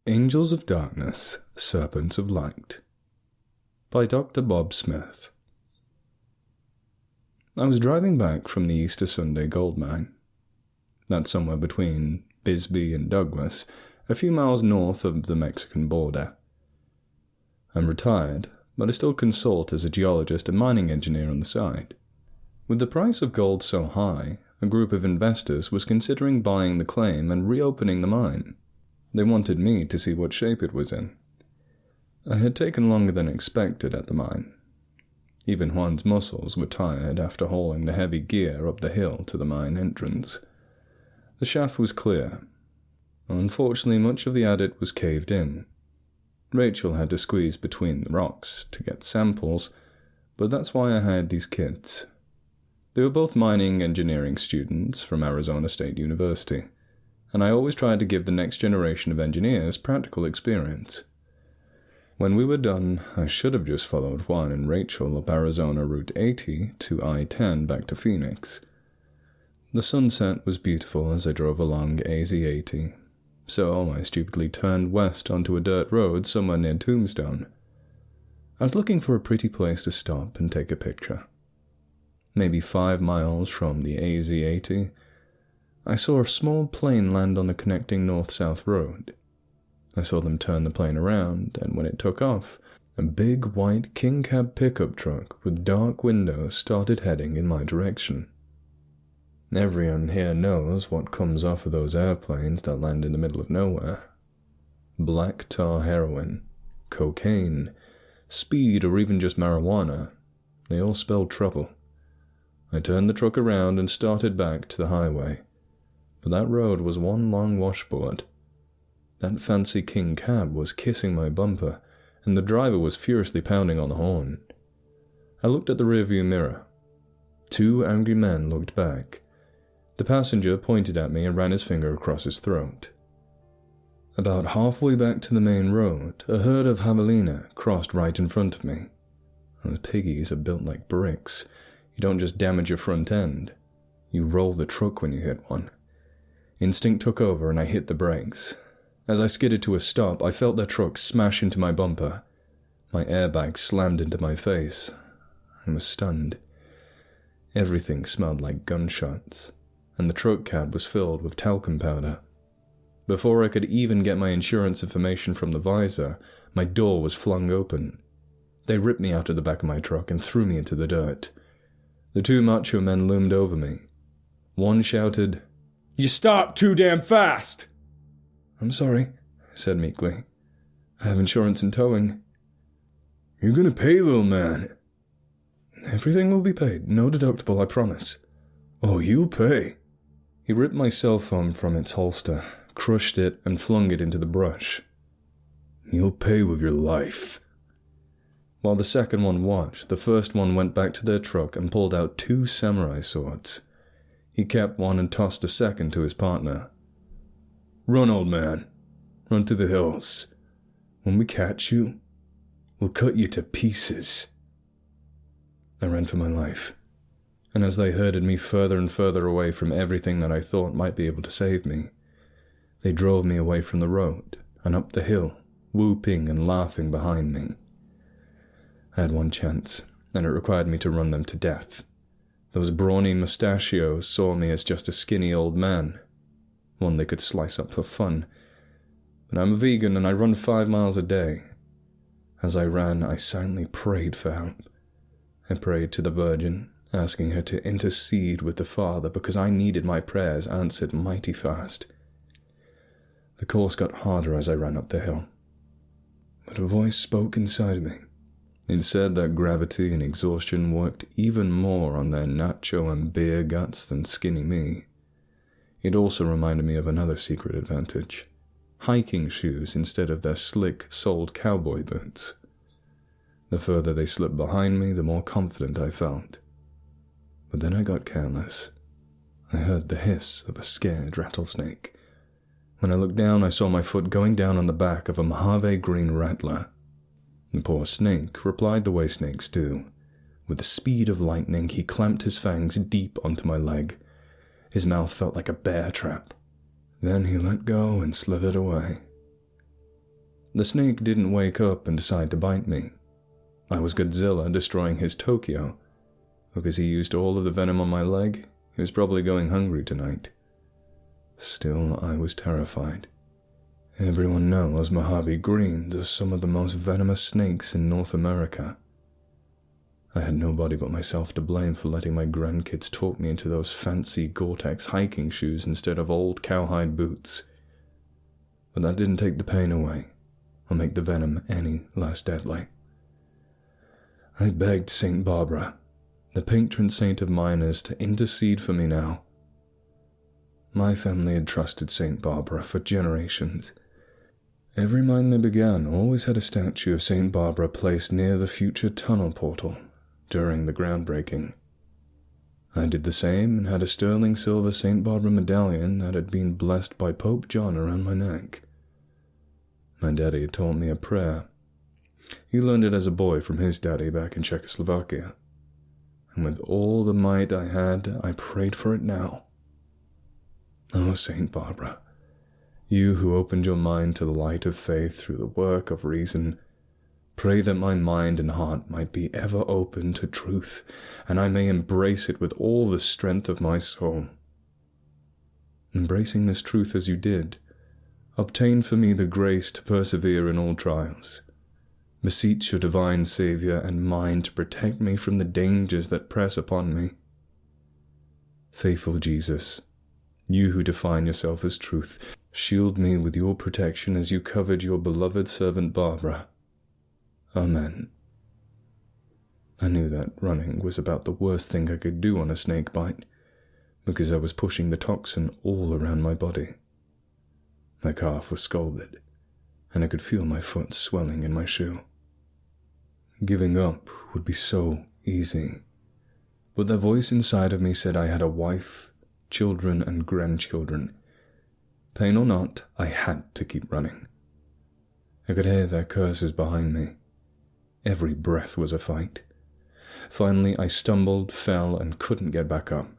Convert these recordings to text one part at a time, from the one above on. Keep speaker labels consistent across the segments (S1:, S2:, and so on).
S1: Angels of Darkness, Serpents of Light by Dr. Bob Smith. I was driving back from the Easter Sunday gold mine. That's somewhere between Bisbee and Douglas, a few miles north of the Mexican border. I'm retired, but I still consult as a geologist and mining engineer on the side. With the price of gold so high, a group of investors was considering buying the claim and reopening the mine. They wanted me to see what shape it was in. I had taken longer than expected at the mine. Even Juan's muscles were tired after hauling the heavy gear up the hill to the mine entrance. The shaft was clear. Unfortunately, much of the adit was caved in. Rachel had to squeeze between the rocks to get samples, but that's why I hired these kids. They were both mining engineering students from Arizona State University, and I always tried to give the next generation of engineers practical experience. When we were done, I should have just followed Juan and Rachel up Arizona Route 80 to I-10 back to Phoenix. The sunset was beautiful as I drove along AZ-80, so I stupidly turned west onto a dirt road somewhere near Tombstone. I was looking for a pretty place to stop and take a picture. Maybe 5 miles from the AZ-80, I saw a small plane land on the connecting north-south road. I saw them turn the plane around, and when it took off, a big white king cab pickup truck with dark windows started heading in my direction. Everyone here knows what comes off of those airplanes that land in the middle of nowhere. Black tar heroin, cocaine, speed, or even just marijuana. They all spell trouble. I turned the truck around and started back to the highway. But that road was one long washboard. That fancy king cab was kissing my bumper, and the driver was furiously pounding on the horn. I looked at the rearview mirror. 2 angry men looked back. The passenger pointed at me and ran his finger across his throat. About halfway back to the main road, a herd of javelina crossed right in front of me. Those piggies are built like bricks. You don't just damage your front end. You roll the truck when you hit one. Instinct took over and I hit the brakes. As I skidded to a stop, I felt their truck smash into my bumper. My airbag slammed into my face. I was stunned. Everything smelled like gunshots, and the truck cab was filled with talcum powder. Before I could even get my insurance information from the visor, my door was flung open. They ripped me out of the back of my truck and threw me into the dirt. The 2 macho men loomed over me. One shouted, "You stopped too damn fast!" "I'm sorry," I said meekly. "I have insurance and towing." "You're gonna pay, little man." "Everything will be paid. No deductible, I promise." "Oh, you'll pay." He ripped my cell phone from its holster, crushed it, and flung it into the brush. "You'll pay with your life." While the second one watched, the first one went back to their truck and pulled out 2 samurai swords. He kept one and tossed a second to his partner. "Run, old man. Run to the hills. When we catch you, we'll cut you to pieces." I ran for my life, and as they herded me further and further away from everything that I thought might be able to save me, they drove me away from the road and up the hill, whooping and laughing behind me. I had one chance, and it required me to run them to death. Those brawny mustachios saw me as just a skinny old man, one they could slice up for fun. But I'm a vegan and I run 5 miles a day. As I ran, I silently prayed for help. I prayed to the Virgin, asking her to intercede with the Father because I needed my prayers answered mighty fast. The course got harder as I ran up the hill. But a voice spoke inside me. It said that gravity and exhaustion worked even more on their nacho and beer guts than skinny me. It also reminded me of another secret advantage: hiking shoes instead of their slick-soled cowboy boots. The further they slipped behind me, the more confident I felt. But then I got careless. I heard the hiss of a scared rattlesnake. When I looked down, I saw my foot going down on the back of a Mojave green rattler. The poor snake replied the way snakes do. With the speed of lightning, he clamped his fangs deep onto my leg. His mouth felt like a bear trap. Then he let go and slithered away. The snake didn't wake up and decide to bite me. I was Godzilla destroying his Tokyo. Because he used all of the venom on my leg, he was probably going hungry tonight. Still, I was terrified. Everyone knows Mojave Greens are some of the most venomous snakes in North America. I had nobody but myself to blame for letting my grandkids talk me into those fancy Gore-Tex hiking shoes instead of old cowhide boots. But that didn't take the pain away, or make the venom any less deadly. I begged St. Barbara, the patron saint of miners, to intercede for me now. My family had trusted St. Barbara for generations. Every mine they began always had a statue of St. Barbara placed near the future tunnel portal during the groundbreaking. I did the same and had a sterling silver St. Barbara medallion that had been blessed by Pope John around my neck. My daddy had taught me a prayer. He learned it as a boy from his daddy back in Czechoslovakia. And with all the might I had, I prayed for it now. Oh, St. Barbara, you who opened your mind to the light of faith through the work of reason, pray that my mind and heart might be ever open to truth, and I may embrace it with all the strength of my soul. Embracing this truth as you did, obtain for me the grace to persevere in all trials. Beseech your divine Saviour and mine to protect me from the dangers that press upon me. Faithful Jesus, you who define yourself as truth, shield me with your protection as you covered your beloved servant Barbara. Amen. I knew that running was about the worst thing I could do on a snake bite, because I was pushing the toxin all around my body. My calf was scalded, and I could feel my foot swelling in my shoe. Giving up would be so easy, but the voice inside of me said I had a wife, children, and grandchildren. Pain or not, I had to keep running. I could hear their curses behind me. Every breath was a fight. Finally, I stumbled, fell, and couldn't get back up.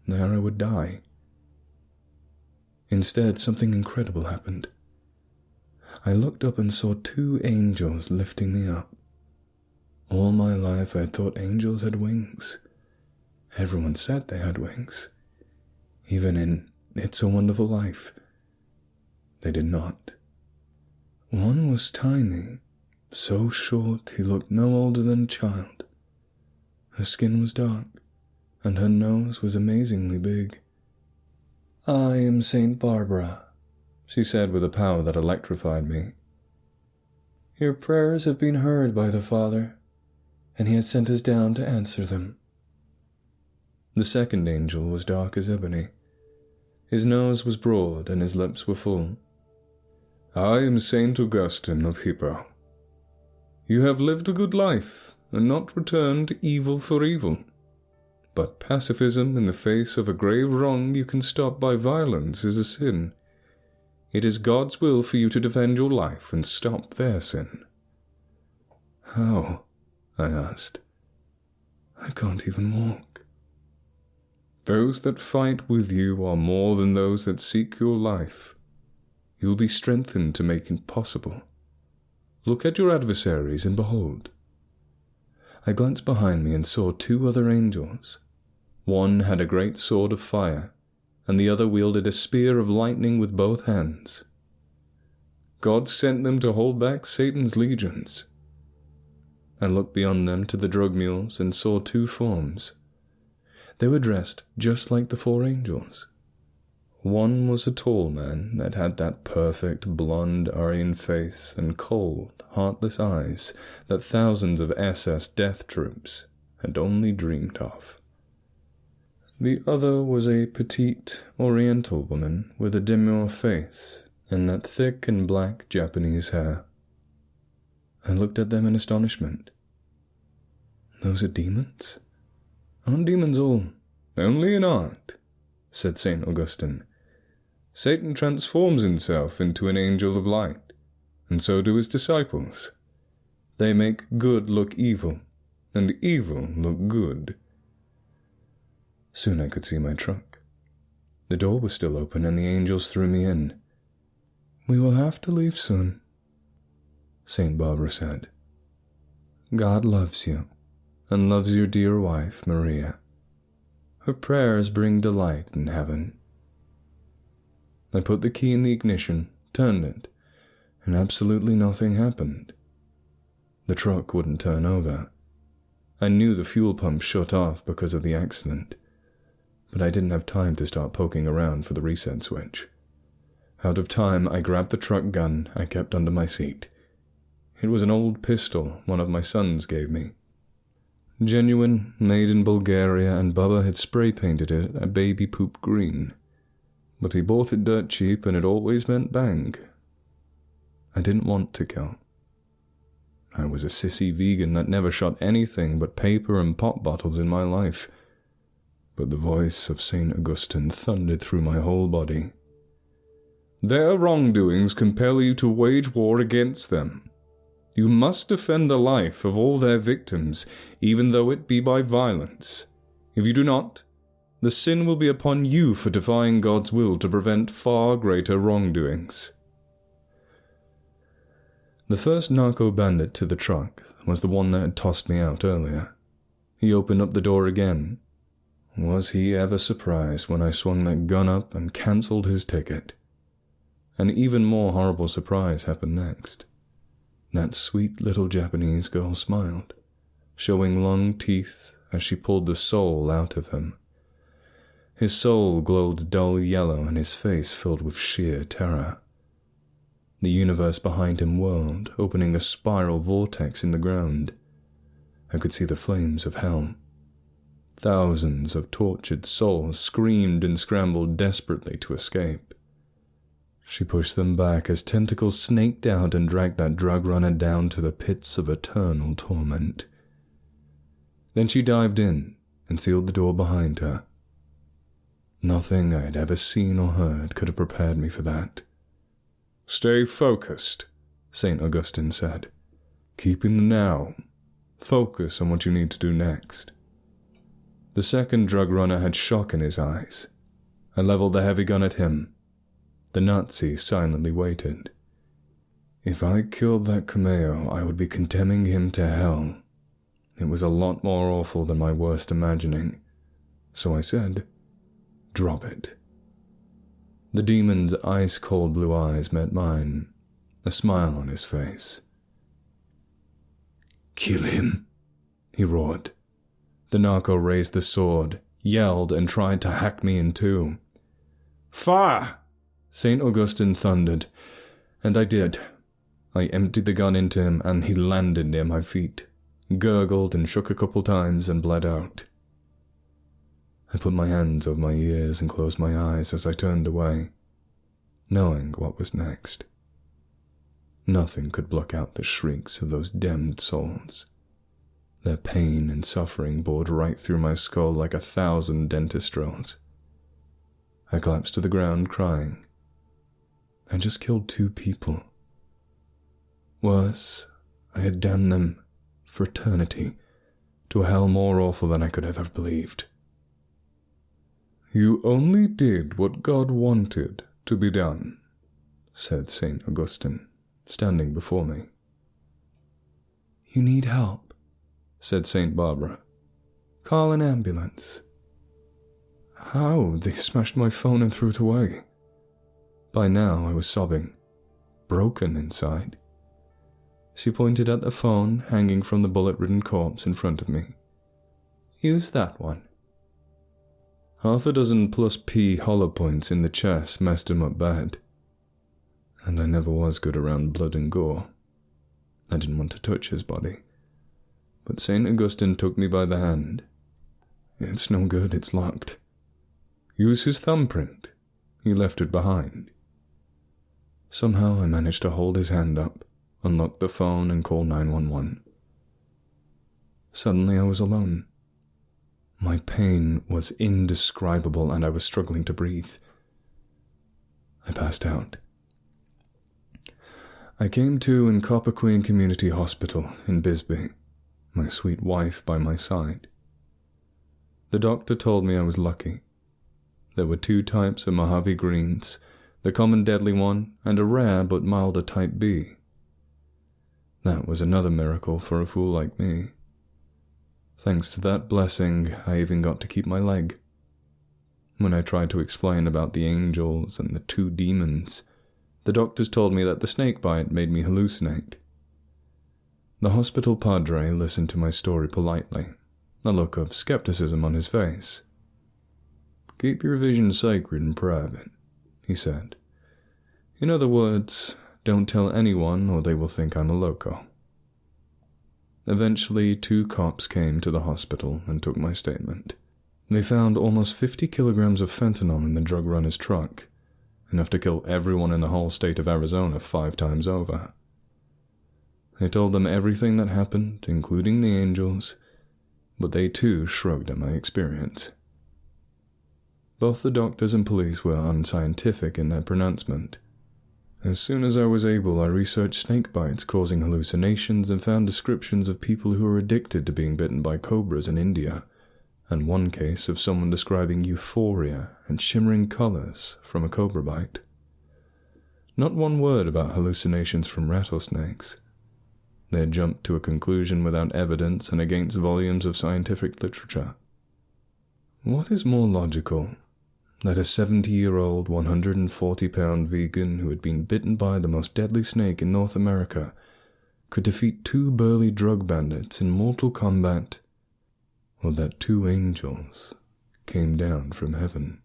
S1: There I would die. Instead, something incredible happened. I looked up and saw 2 angels lifting me up. All my life I had thought angels had wings. Everyone said they had wings. Even in It's a Wonderful Life. They did not. One was tiny, so short he looked no older than a child. Her skin was dark, and her nose was amazingly big. I am St. Barbara, she said with a power that electrified me. Your prayers have been heard by the Father, and he has sent us down to answer them. The second angel was dark as ebony. His nose was broad and his lips were full. I am Saint Augustine of Hippo. You have lived a good life and not returned evil for evil. But pacifism in the face of a grave wrong you can stop by violence is a sin. It is God's will for you to defend your life and stop their sin. How? I asked. I can't even walk. Those that fight with you are more than those that seek your life. You will be strengthened to make it possible. Look at your adversaries and behold. I glanced behind me and saw 2 other angels. One had a great sword of fire, and the other wielded a spear of lightning with both hands. God sent them to hold back Satan's legions. I looked beyond them to the drug mules and saw 2 forms. They were dressed just like the 4 angels. One was a tall man that had that perfect blonde Aryan face and cold, heartless eyes that thousands of SS death troops had only dreamed of. The other was a petite Oriental woman with a demure face and that thick and black Japanese hair. I looked at them in astonishment. Those are demons? Aren't demons all? Only in art, said St. Augustine. Satan transforms himself into an angel of light, and so do his disciples. They make good look evil, and evil look good. Soon I could see my truck. The door was still open, and the angels threw me in. "We will have to leave soon," St. Barbara said. "God loves you, and loves your dear wife, Maria. Her prayers bring delight in heaven." I put the key in the ignition, turned it, and absolutely nothing happened. The truck wouldn't turn over. I knew the fuel pump shut off because of the accident, but I didn't have time to start poking around for the reset switch. Out of time, I grabbed the truck gun I kept under my seat. It was an old pistol one of my sons gave me. Genuine, made in Bulgaria, and Bubba had spray-painted it a baby poop green. But he bought it dirt cheap, and it always meant bang. I didn't want to kill. I was a sissy vegan that never shot anything but paper and pop bottles in my life. But the voice of St. Augustine thundered through my whole body. "Their wrongdoings compel you to wage war against them. You must defend the life of all their victims, even though it be by violence. If you do not, the sin will be upon you for defying God's will to prevent far greater wrongdoings." The first narco-bandit to the truck was the one that had tossed me out earlier. He opened up the door again. Was he ever surprised when I swung that gun up and cancelled his ticket? An even more horrible surprise happened next. That sweet little Japanese girl smiled, showing long teeth as she pulled the soul out of him. His soul glowed dull yellow and his face filled with sheer terror. The universe behind him whirled, opening a spiral vortex in the ground. I could see the flames of hell. Thousands of tortured souls screamed and scrambled desperately to escape. She pushed them back as tentacles snaked out and dragged that drug runner down to the pits of eternal torment. Then she dived in and sealed the door behind her. Nothing I had ever seen or heard could have prepared me for that. "Stay focused," St. Augustine said. "Keep in the now. Focus on what you need to do next." The second drug runner had shock in his eyes. I leveled the heavy gun at him. The Nazi silently waited. If I killed that cameo, I would be condemning him to hell. It was a lot more awful than my worst imagining. So I said, "Drop it." The demon's ice-cold blue eyes met mine, a smile on his face. "Kill him," he roared. The narco raised the sword, yelled, and tried to hack me in two. "Fire!" St. Augustine thundered, and I did. I emptied the gun into him, and he landed near my feet, gurgled and shook a couple times and bled out. I put my hands over my ears and closed my eyes as I turned away, knowing what was next. Nothing could block out the shrieks of those damned souls. Their pain and suffering bored right through my skull like 1,000 dentist rows. I collapsed to the ground crying. I just killed 2 people. Worse, I had damned them for eternity to a hell more awful than I could have ever believed. "You only did what God wanted to be done," said St. Augustine, standing before me. "You need help," said St. Barbara. "Call an ambulance." How? They smashed my phone and threw it away. By now I was sobbing, broken inside. She pointed at the phone hanging from the bullet-ridden corpse in front of me. "Use that one." 6 plus P hollow points in the chest messed him up bad. And I never was good around blood and gore. I didn't want to touch his body. But St. Augustine took me by the hand. "It's no good, it's locked." "Use his thumbprint. He left it behind." Somehow I managed to hold his hand up, unlock the phone, and call 911. Suddenly I was alone. My pain was indescribable and I was struggling to breathe. I passed out. I came to in Copper Queen Community Hospital in Bisbee, my sweet wife by my side. The doctor told me I was lucky. There were 2 types of Mojave greens, the common deadly one, and a rare but milder type B. That was another miracle for a fool like me. Thanks to that blessing, I even got to keep my leg. When I tried to explain about the angels and the 2 demons, the doctors told me that the snake bite made me hallucinate. The hospital padre listened to my story politely, a look of skepticism on his face. "Keep your vision sacred and private," he said. "In other words, don't tell anyone or they will think I'm a loco." Eventually, 2 cops came to the hospital and took my statement. They found almost 50 kilograms of fentanyl in the drug runner's truck, enough to kill everyone in the whole state of Arizona 5 times over. I told them everything that happened, including the angels, but they too shrugged at my experience. Both the doctors and police were unscientific in their pronouncement. As soon as I was able, I researched snake bites causing hallucinations and found descriptions of people who were addicted to being bitten by cobras in India, and one case of someone describing euphoria and shimmering colors from a cobra bite. Not one word about hallucinations from rattlesnakes. They had jumped to a conclusion without evidence and against volumes of scientific literature. What is more logical? That a 70-year-old, 140-pound vegan who had been bitten by the most deadly snake in North America could defeat 2 burly drug bandits in mortal combat, or that 2 angels came down from heaven?